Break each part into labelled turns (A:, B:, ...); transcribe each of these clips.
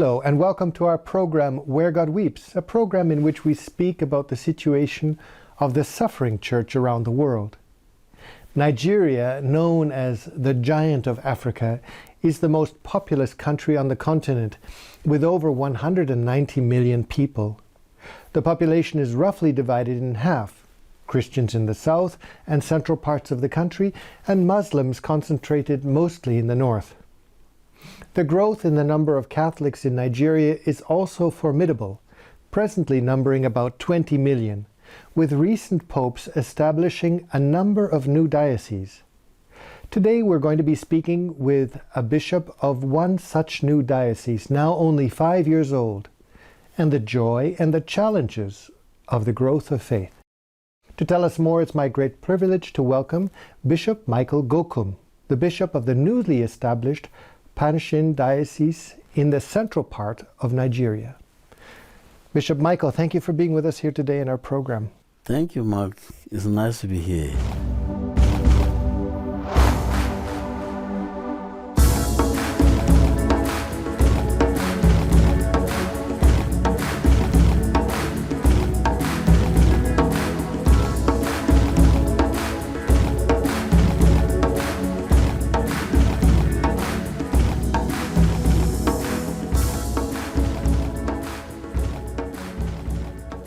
A: Hello and welcome to our program Where God Weeps, a program in which we speak about the situation of the suffering church around the world. Nigeria, known as the giant of Africa, is the most populous country on the continent with over 190 million people. The population is roughly divided in half, Christians in the south and central parts of the country, and Muslims concentrated mostly in the north. The growth in the number of Catholics in Nigeria is also formidable, presently numbering about 20 million, with recent popes establishing a number of new dioceses. Today we're going to be speaking with a bishop of one such new diocese, now only 5 years old, and the joy and the challenges of the growth of faith. To tell us more, it's my great privilege to welcome Bishop Michael Gokum, the bishop of the newly established Pankshin diocese in the central part of Nigeria. Bishop Michael, thank you for being with us here today in our program.
B: Thank you, Mark. It's nice to be here.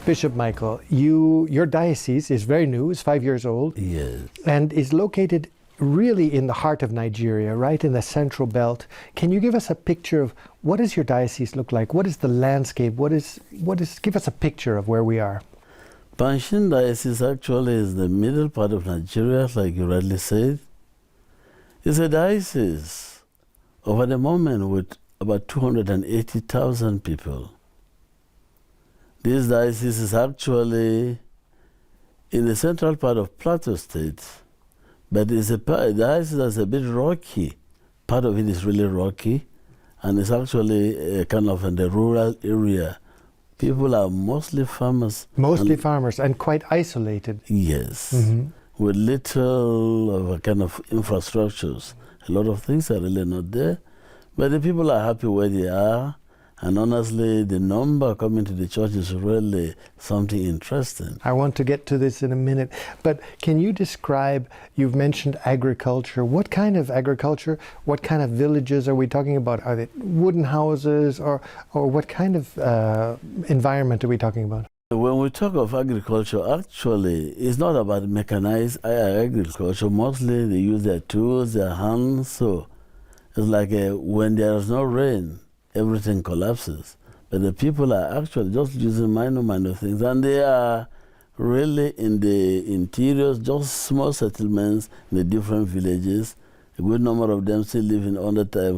A: Bishop Michael, your diocese is very new, it's 5 years old,
B: Yes.
A: and is located really in the heart of Nigeria, right in the central belt. Can you give us a picture of what does your diocese look like? What is the landscape? Give us a picture of where we are.
B: Pankshin diocese actually is the middle part of Nigeria, like you rightly said. It's a diocese of at the moment with about 280,000 people. This diocese is actually in the central part of Plateau State, but it's a diocese that's a bit rocky. Part of it is really rocky, and it's actually kind of in the rural area. People are mostly farmers.
A: Mostly farmers and quite isolated.
B: Yes, with little of a kind of infrastructures. A lot of things are really not there, but the people are happy where they are. And honestly, the number coming to the church is really something interesting.
A: I want to get to this in a minute, but can you describe, you've mentioned agriculture. What kind of agriculture, what kind of villages are we talking about? Are they wooden houses or what kind of environment are we talking about?
B: When we talk of agriculture, actually, it's not about mechanized agriculture. Mostly they use their tools, their hands, so it's like when there is no rain, everything collapses. But the people are actually just using minor things. And they are really in the interiors, just small settlements in the different villages. A good number of them still live in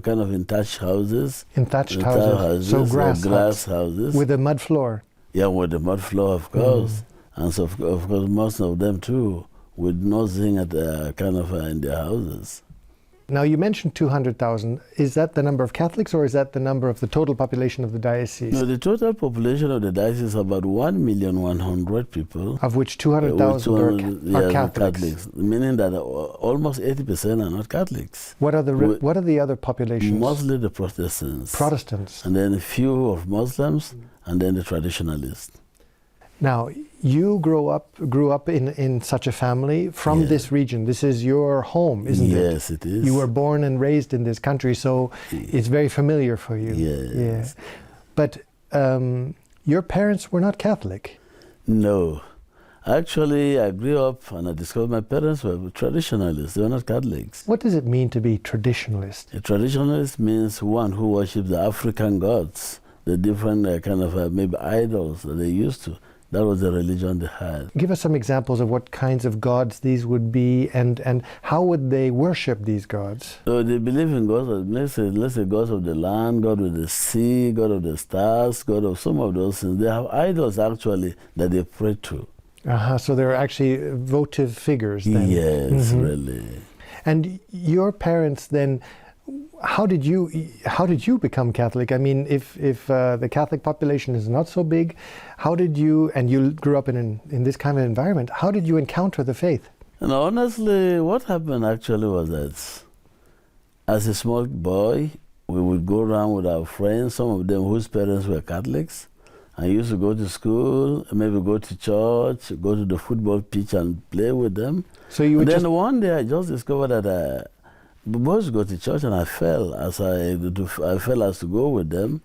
B: kind of in thatched houses.
A: In thatched houses, so grass
B: houses.
A: With a mud floor.
B: Yeah, with the mud floor, of course. And so, of course, most of them too, with nothing in their houses.
A: Now you mentioned 200,000. Is that the number of Catholics or is that the number of the total population of the diocese?
B: No, the total population of the diocese is about 1,100,000 people.
A: Of which 200,000 are Catholics.
B: Meaning that almost 80% are not Catholics.
A: What are the other populations?
B: Mostly the Protestants.
A: Protestants.
B: And then a few of Muslims, and then the traditionalists.
A: Now, you grew up in such a family from this region. This is your home, isn't it?
B: Yes, it is.
A: You were born and raised in this country, so it's very familiar for you.
B: Yes.
A: Yeah. But your parents were not Catholic.
B: No. Actually, I grew up and I discovered my parents were traditionalists. They were not Catholics.
A: What does it mean to be traditionalist?
B: A traditionalist means one who worships the African gods, the different maybe idols that they used to. That was the religion they had.
A: Give us some examples of what kinds of gods these would be and how would they worship these gods?
B: So they believe in gods, let's say gods of the land, God of the sea, God of the stars, God of some of those things. They have idols actually that they pray to.
A: So they're actually votive figures then?
B: Yes, really.
A: And your parents then, how did you become Catholic? I mean, if the Catholic population is not so big, how did you, and you grew up in this kind of environment, how did you encounter the faith?
B: And honestly, what happened actually was that as a small boy, we would go around with our friends, some of them whose parents were Catholics. I used to go to school, maybe go to church, go to the football pitch and play with them.
A: So you would
B: then one day I just discovered that we both go to church, and I fell as to go with them.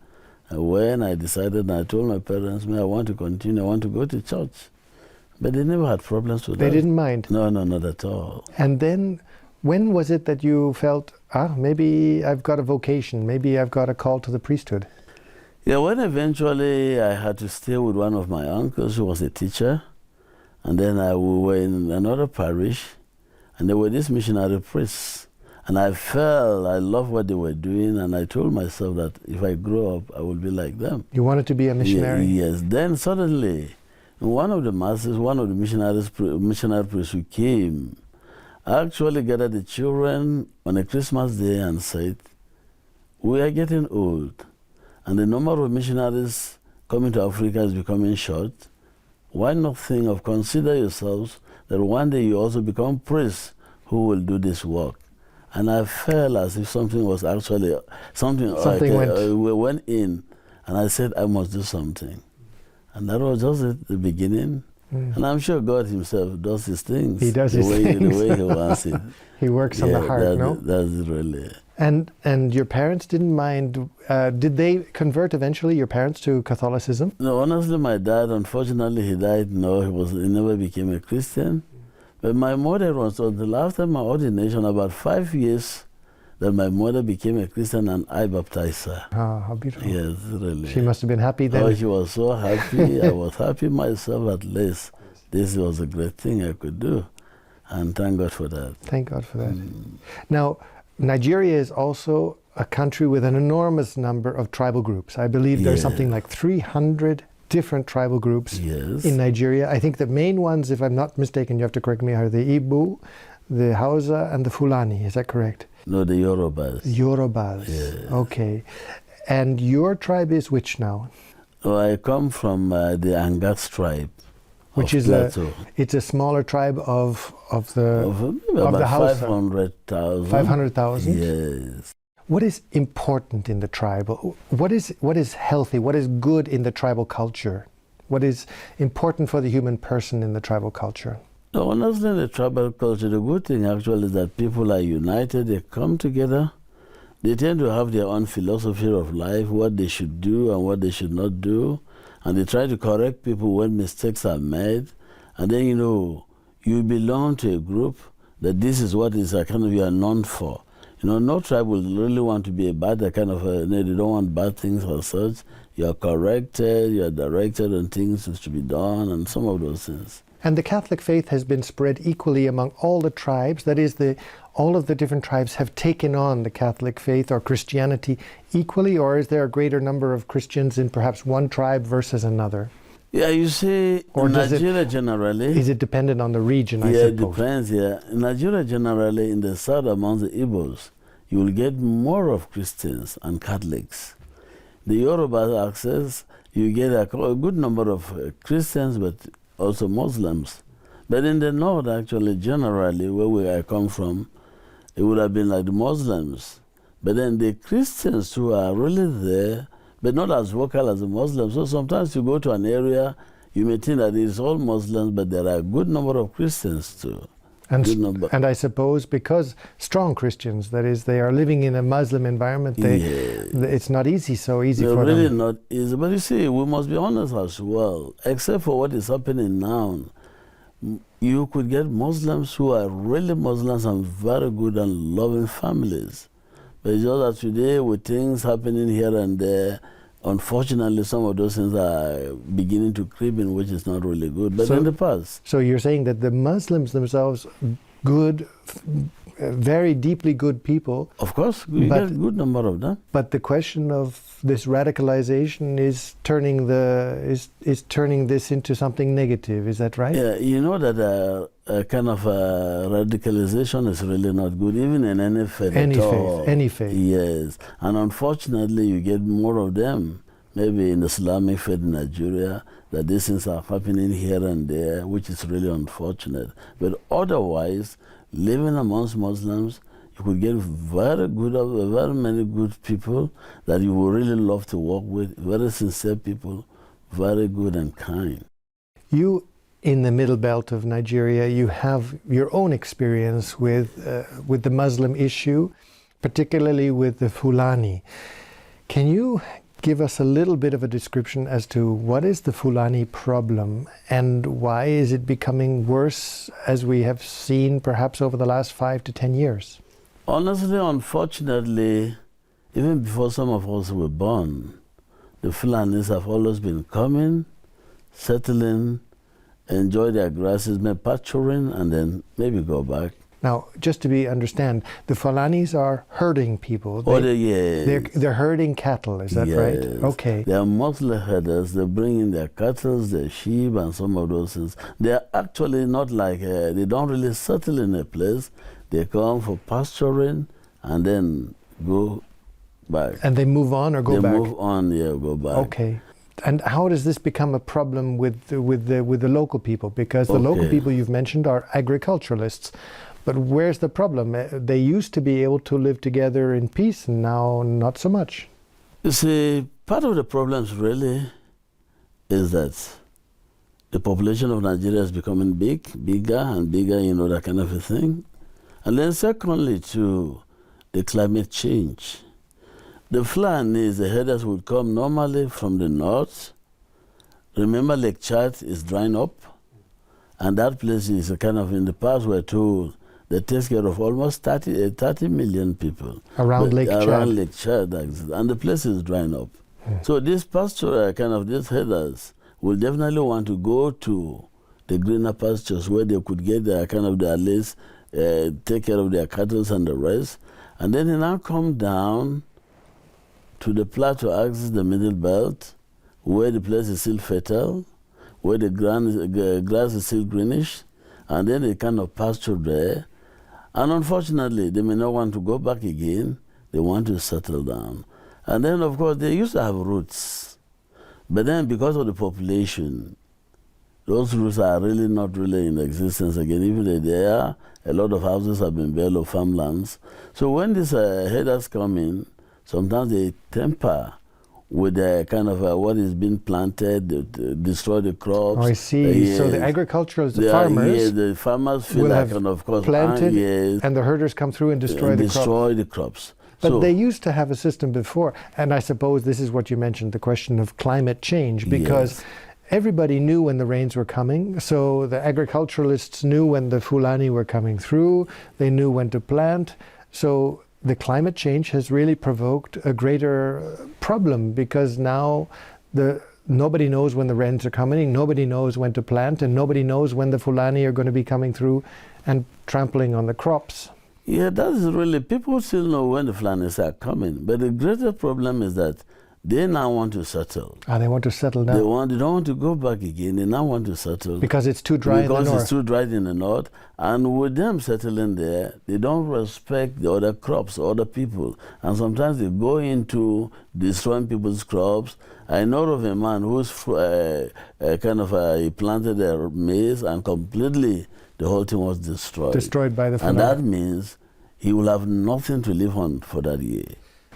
B: And when I decided, and I told my parents, I want to continue, I want to go to church. But they never had problems with that.
A: They didn't mind?
B: No, not at all.
A: And then, when was it that you felt, maybe I've got a vocation, maybe I've got a call to the priesthood?
B: Yeah, when eventually I had to stay with one of my uncles who was a teacher, and then we were in another parish, and there were these missionary priests. And I loved what they were doing, and I told myself that if I grow up, I will be like them.
A: You wanted to be a missionary?
B: Yes. Then suddenly, one of the masters, one of the missionary priests who came, actually gathered the children on a Christmas day and said, we are getting old, and the number of missionaries coming to Africa is becoming short. Why not think of consider yourselves that one day you also become priests who will do this work? And I felt as if something was actually, went in, and I said, I must do something. And that was just the beginning. And I'm sure God himself does his things.
A: He does his things.
B: The way he wants it.
A: He works on the heart, no?
B: That's really.
A: And your parents didn't mind, did they convert eventually, your parents, to Catholicism?
B: No, honestly, my dad, unfortunately, he died. No, he never became a Christian. But my mother was, until after my ordination, about 5 years, that my mother became a Christian and I baptized her.
A: Oh, how beautiful.
B: Yes, really.
A: She must have been happy then.
B: Oh, she was so happy. I was happy myself at least. This was a great thing I could do. And thank God for that.
A: Thank God for that. Now, Nigeria is also a country with an enormous number of tribal groups. I believe there's something like 300 different tribal groups in Nigeria. I think the main ones, if I'm not mistaken, you have to correct me, are the Igbo, the Hausa, and the Fulani. Is that correct?
B: No, the Yorubas.
A: Yorubas.
B: Yes.
A: Okay. And your tribe is which now?
B: Oh, I come from the Angas tribe.
A: Which is it's a smaller tribe of the Hausa.
B: 500,000.
A: 500,000?
B: Yes.
A: What is important in the tribe? What is healthy? What is good in the tribal culture? What is important for the human person in the tribal culture?
B: No, honestly, in the tribal culture, the good thing actually is that people are united, they come together, they tend to have their own philosophy of life, what they should do and what they should not do, and they try to correct people when mistakes are made, and then, you belong to a group that this is what is you are known for. No tribe will really want to be a bad they don't want bad things or such. You are corrected, you are directed on things that should be done, and some of those things.
A: And the Catholic faith has been spread equally among all the tribes. That is, all of the different tribes have taken on the Catholic faith or Christianity equally, or is there a greater number of Christians in perhaps one tribe versus another?
B: Yeah, you see,
A: or
B: in Nigeria generally...
A: Is it dependent on the region, I suppose?
B: Yeah, it depends, In Nigeria generally, in the south among the Igbos, you will get more of Christians and Catholics. The Yoruba access, you get a good number of Christians, but also Muslims. But in the north, actually, generally, where I come from, it would have been like the Muslims. But then the Christians who are really there, but not as vocal as the Muslims. So sometimes you go to an area, you may think that it's all Muslims, but there are a good number of Christians too.
A: And I suppose because strong Christians, that is, they are living in a Muslim environment, it's not so easy for them.
B: It's really not easy. But you see, we must be honest as well. Except for what is happening now, you could get Muslims who are really Muslims and very good and loving families. But it's just that today, with things happening here and there, unfortunately, some of those things are beginning to creep in, which is not really good. But in the past.
A: So you're saying that the Muslims themselves, good, very deeply good people.
B: Of course, we get a good number of them.
A: But the question of this radicalization is turning this into something negative. Is that right?
B: Yeah, you know that kind of radicalization is really not good, even in any faith at all.
A: Any faith.
B: Yes, and unfortunately, you get more of them. Maybe in Islamic faith in Nigeria, that these things are happening here and there, which is really unfortunate. But otherwise, living amongst Muslims, you could get very many good people that you would really love to work with, very sincere people, very good and kind.
A: You, in the middle belt of Nigeria, you have your own experience with the Muslim issue, particularly with the Fulani. Can you give us a little bit of a description as to what is the Fulani problem and why is it becoming worse, as we have seen perhaps over the last 5 to 10 years?
B: Honestly, unfortunately, even before some of us were born, the Fulanis have always been coming, settling, enjoy their grasses, maybe pasturing, and then maybe go back.
A: Now, just to understand, the Fulanis are herding people.
B: Yes.
A: They're herding cattle, is that
B: yes.
A: right? Okay.
B: They are mostly herders. They bring in their cattle, their sheep, and some of those things. They are actually not like, they don't really settle in a place. They come for pasturing and then go back.
A: And they move on or go back?
B: They move on, yeah, go back.
A: Okay. And how does this become a problem with the local people? Because the local people you've mentioned are agriculturalists. But where's the problem? They used to be able to live together in peace, and now not so much.
B: You see, part of the problems really is that the population of Nigeria is becoming bigger and bigger, that kind of a thing. And then secondly, too, the climate change. The Fulani, the herders would come normally from the north. Remember, Lake Chad is drying up, and that place is a kind of, in the past, we're told, that takes care of almost 30 million people.
A: Around Lake Chad.
B: Around Lake Chad, and the place is drying up. So these pasture, these herders will definitely want to go to the greener pastures where they could get their their lace, take care of their cattle and the rest. And then they now come down to the plateau axis, the middle belt, where the place is still fertile, where the grass is still greenish, and then they pasture there. And unfortunately, they may not want to go back again. They want to settle down. And then, of course, they used to have roots. But then, because of the population, those roots are really not really in existence again. Even if they are, a lot of houses have been built of farmlands. So when these herders come in, sometimes they tamper with what is being planted, destroy the crops.
A: Oh, I see.
B: Yes.
A: So the agriculturalists, the farmers,
B: the farmers feel
A: will
B: like,
A: have
B: of course,
A: planted,
B: yes,
A: and the herders come through and destroy
B: the crops.
A: But
B: so,
A: they used to have a system before, and I suppose this is what you mentioned, the question of climate change, because
B: yes.
A: everybody knew when the rains were coming. So the agriculturalists knew when the Fulani were coming through. They knew when to plant. So the climate change has really provoked a greater problem, because now nobody knows when the rains are coming, nobody knows when to plant, and nobody knows when the Fulani are going to be coming through and trampling on the crops.
B: Yeah, that is really, people still know when the Fulanis are coming, but the greater problem is that they now want to settle.
A: They want to settle down.
B: They don't want to go back again. They now want to settle.
A: Because it's too dry in the north.
B: Because it's too dry in the north. And with them settling there, they don't respect the other crops, other people. And sometimes they go into destroying people's crops. I know of a man who's he planted their maize, and completely the whole thing was destroyed. Destroyed by the Fulani. And that means he will have nothing to live on for that year.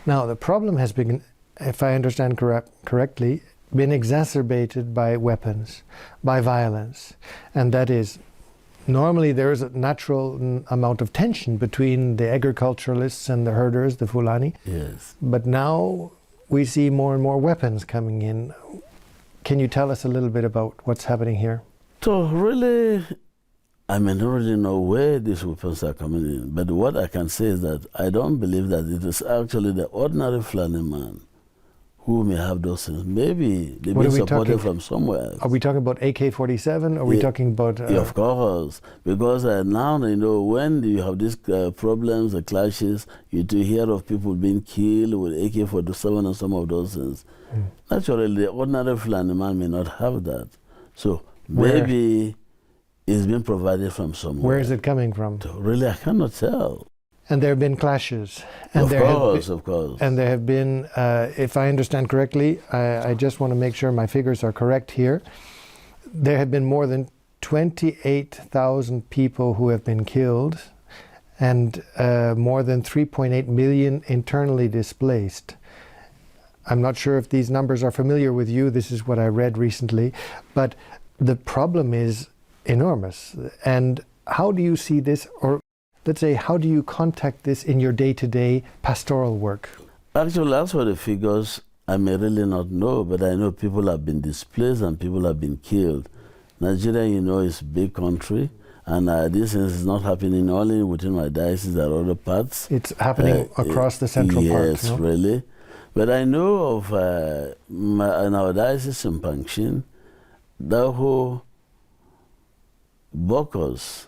A: Now, the problem has been, if I understand correctly, been exacerbated by weapons, by violence. And that is, normally there is a natural amount of tension between the agriculturalists and the herders, the Fulani.
B: Yes.
A: But now we see more and more weapons coming in. Can you tell us a little bit about what's happening here?
B: So really, I may not really know where these weapons are coming in, but what I can say is that I don't believe that it is actually the ordinary Fulani man who may have those things. Maybe they've been supported from somewhere else.
A: Are we talking about AK-47? Are we talking about...
B: Yeah, of course. Because now, when you have these problems, the clashes, you do hear of people being killed with AK-47 and some of those things. Naturally, the ordinary Fulani man may not have that. So maybe it's been provided from somewhere.
A: Where is it coming from?
B: So really, I cannot tell.
A: And there have been clashes. And
B: of course.
A: And there have been, if I understand correctly, I just want to make sure my figures are correct here. There have been more than 28,000 people who have been killed, and more than 3.8 million internally displaced. I'm not sure if these numbers are familiar with you. This is what I read recently. But the problem is enormous. And how do you see this, or let's say, how do you contact this in your day-to-day pastoral work?
B: Actually, as for the figures, I may really not know, but I know people have been displaced and people have been killed. Nigeria, you know, is a big country, and this is not happening only within my diocese or other parts.
A: It's happening across the central part.
B: Yes, no? Really. But I know of in our diocese in Pankshin, Daho, Bokos,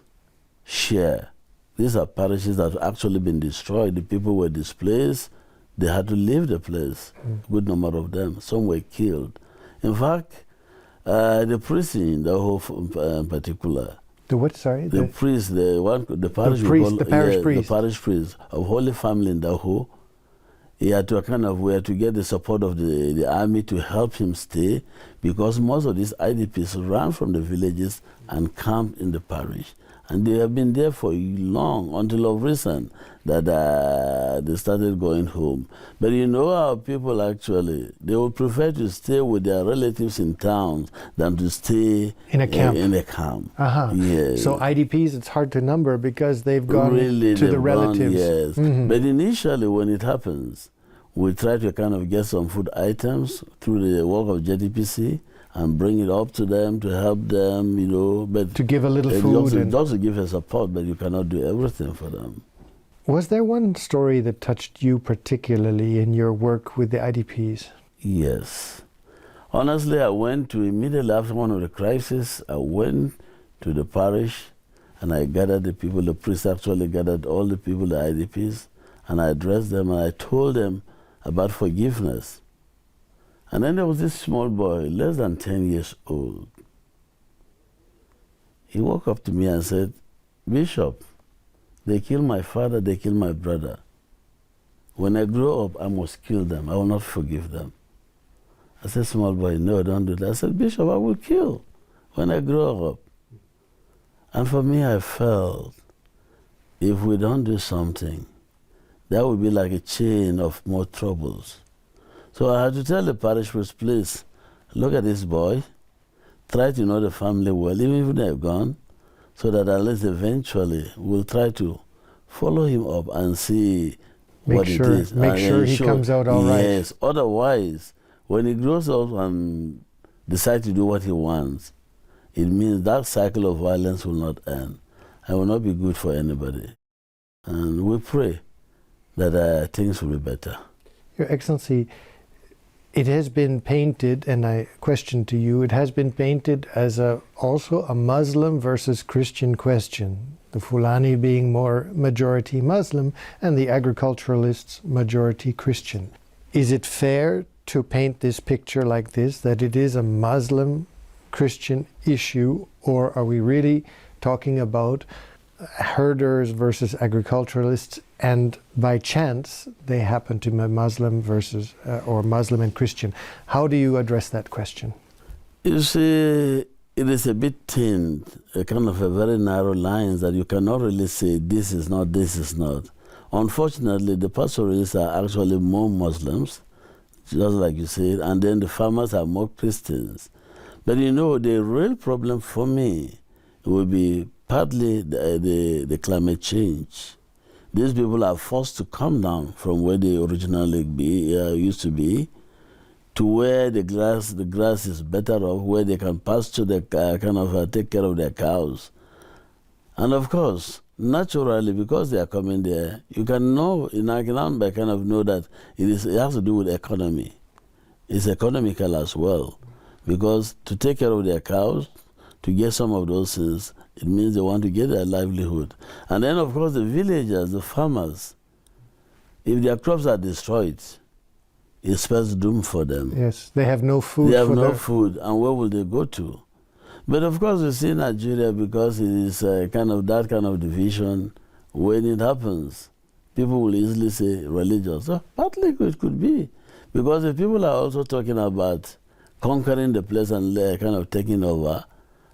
B: Share. These are parishes that have actually been destroyed. The people were displaced. They had to leave the place, a good number of them. Some were killed. In fact, the priest in Daho in particular.
A: The what, sorry?
B: The priest, the parish
A: priest, the parish priest.
B: The parish priest of Holy Family in Daho. He had to we had to get the support of the army to help him stay, because most of these IDPs ran from the villages and camped in the parish. And they have been there for long, until of recent, that they started going home. But you know how people actually, they would prefer to stay with their relatives in towns than to stay
A: in a camp.
B: In a camp.
A: Yes. So IDPs, it's hard to number because they've gone
B: really,
A: to the relatives.
B: Yes. But initially, when it happens, we try to kind of get some food items through the work of JDPC and bring it up to them to help them, you know. But
A: to give a little food.
B: Just to give a support, but you cannot do everything for them.
A: Was there one story that touched you particularly in your work with the IDPs?
B: Yes. Honestly, I went to, immediately after one of the crises, I went to the parish and I gathered the people. The priest actually gathered all the people, the IDPs, and I addressed them and I told them about forgiveness. And then there was this small boy, less than 10 years old. He walked up to me and said, "Bishop, they killed my father, they killed my brother. When I grow up, I must kill them. I will not forgive them." I said, "Small boy, no, don't do that." I said, "Bishop, I will kill when I grow up." And for me, I felt, if we don't do something, that would be like a chain of more troubles. So I had to tell the parish priest, "Please, look at this boy, try to know the family well, even if they're gone, so that at least eventually we'll try to follow him up and see what it is."
A: Make sure he comes out all right.
B: Yes, otherwise, when he grows up and decides to do what he wants, it means that cycle of violence will not end and will not be good for anybody. And we pray that things will be better.
A: Your Excellency, it has been painted, and I question to you, it has been painted as also a Muslim versus Christian question. The Fulani being more majority Muslim and the agriculturalists majority Christian. Is it fair to paint this picture like this, that it is a Muslim Christian issue, or are we really talking about herders versus agriculturalists, and by chance they happen to be Muslim versus or Muslim and Christian? How do you address that question?
B: You see, it is a bit thin, a kind of a very narrow line that you cannot really say this is not, this is not. Unfortunately, the pastoralists are actually more Muslims, just like you said, and then the farmers are more Christians. But you know, the real problem for me will be partly the climate change. These people are forced to come down from where they originally used to be, to where the grass is better off, where they can pasture take care of their cows. And of course, naturally, because they are coming there, you can know, in Akinamba, kind of know that it has to do with economy. It's economical as well, because to take care of their cows, to get some of those things, it means they want to get their livelihood. And then, of course, the villagers, the farmers, if their crops are destroyed, it spells doom for them.
A: Yes, they have no food.
B: They have no food, and where will they go to? But of course, you see Nigeria, because it is that kind of division, when it happens, people will easily say religious. So partly it could be, because if people are also talking about conquering the place and kind of taking over,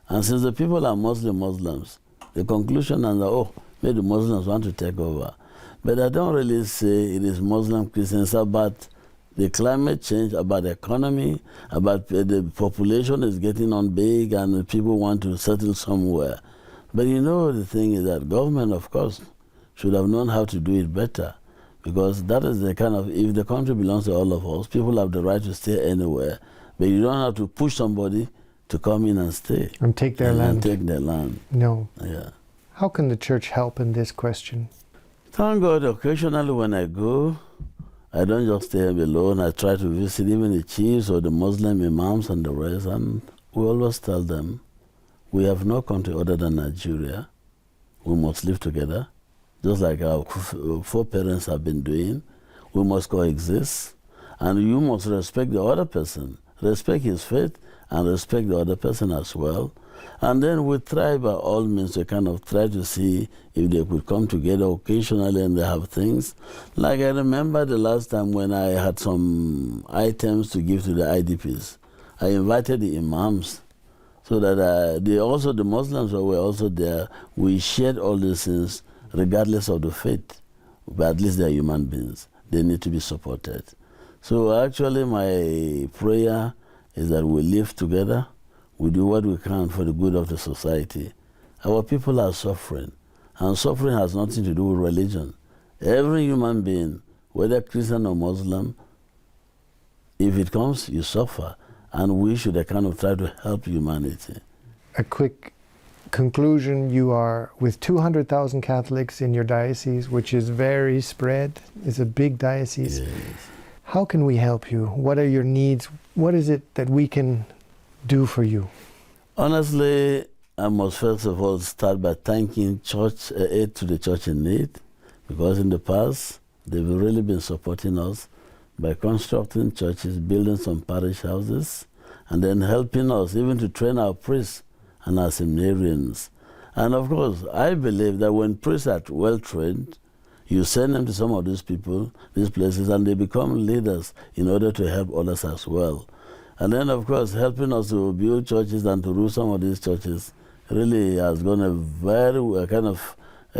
B: and since the people are Muslims, the conclusion is that, maybe the Muslims want to take over. But I don't really say it is Muslim Christians about the climate change, about the economy, about the population is getting on big and people want to settle somewhere. But you know, the thing is that government, of course, should have known how to do it better, because that is the kind of, if the country belongs to all of us, people have the right to stay anywhere, but you don't have to push somebody to come in and stay.
A: And take their land.
B: And take their land.
A: No.
B: Yeah.
A: How can the church help in this question?
B: Thank God, occasionally when I go, I don't just stay alone. I try to visit even the chiefs or the Muslim imams and the rest, and we always tell them, we have no country other than Nigeria. We must live together, just like our foreparents have been doing. We must coexist, and you must respect the other person, respect his faith, and respect the other person as well. And then we try by all means to kind of try to see if they could come together occasionally and they have things. Like I remember the last time when I had some items to give to the IDPs. I invited the imams so that the Muslims were also there. We shared all these things regardless of the faith, but at least they're human beings. They need to be supported. So actually my prayer is that we live together. We do what we can for the good of the society. Our people are suffering, and suffering has nothing to do with religion. Every human being, whether Christian or Muslim, if it comes, you suffer, and we should kind of try to help humanity.
A: A quick conclusion, you are with 200,000 Catholics in your diocese, which is very spread, it's a big diocese.
B: Yes.
A: How can we help you? What are your needs? What is it that we can do for you?
B: Honestly, I must first of all start by thanking church aid to the church in need, because in the past they've really been supporting us by constructing churches, building some parish houses, and then helping us even to train our priests and our seminarians. And of course, I believe that when priests are well trained, you send them to some of these people, these places, and they become leaders in order to help others as well. And then, of course, helping us to build churches and to rule some of these churches really has gone a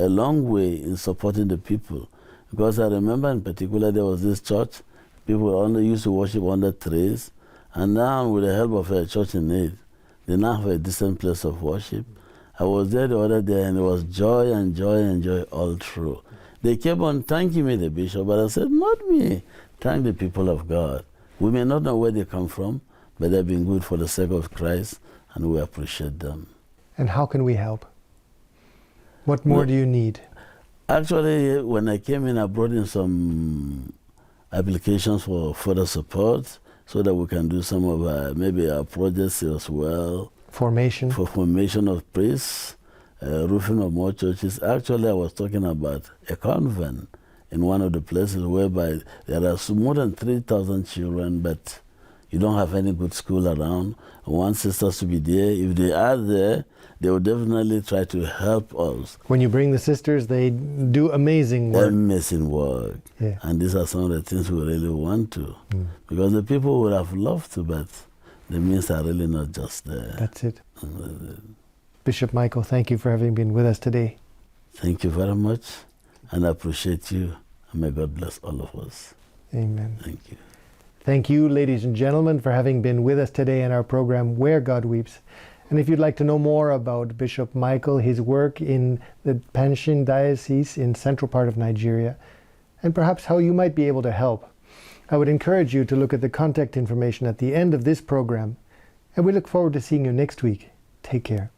B: long way in supporting the people. Because I remember in particular there was this church, people only used to worship under trees, and now with the help of a church in need, they now have a decent place of worship. I was there the other day, and it was joy and joy and joy all through. They kept on thanking me, the bishop, but I said, not me, thank the people of God. We may not know where they come from, but they've been good for the sake of Christ, and we appreciate them.
A: And how can we help? What more do you need?
B: Actually, when I came in, I brought in some applications for further support so that we can do some of maybe our projects as well.
A: Formation? For
B: formation of priests, roofing of more churches. Actually, I was talking about a convent in one of the places whereby there are more than 3,000 children, but you don't have any good school around. I want sisters to be there. If they are there, they will definitely try to help us.
A: When you bring the sisters, they do amazing work.
B: Amazing work.
A: Yeah.
B: And these are some of the things we really want to. Because the people would have loved to, but the means are really not just there.
A: That's it. Bishop Michael, thank you for having been with us today.
B: Thank you very much, and I appreciate you. And may God bless all of us.
A: Amen.
B: Thank you.
A: Thank you, ladies and gentlemen, for having been with us today in our program, Where God Weeps. And if you'd like to know more about Bishop Michael, his work in the Pankshin diocese in central part of Nigeria, and perhaps how you might be able to help, I would encourage you to look at the contact information at the end of this program. And we look forward to seeing you next week. Take care.